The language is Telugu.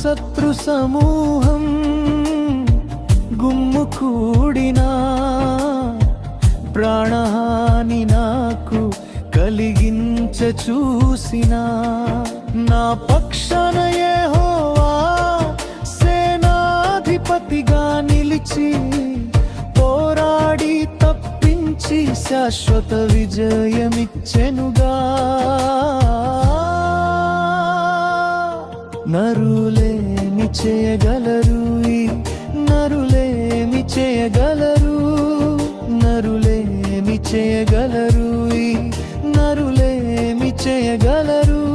శత్రు సమూహం గుమ్ము కూడినా ప్రాణహాని నాకు కలిగించ చూసినా నా పక్షాన యెహోవా సేనాధిపతిగా నిలిచి పోరాడి తప్పించి శాశ్వత విజయమిచ్చెనుగా. నరులేమి చేయగలరు, నరులేమి చేయగలరు, నరులేమి చేయగలరు, నరులేమి చేయగలరు.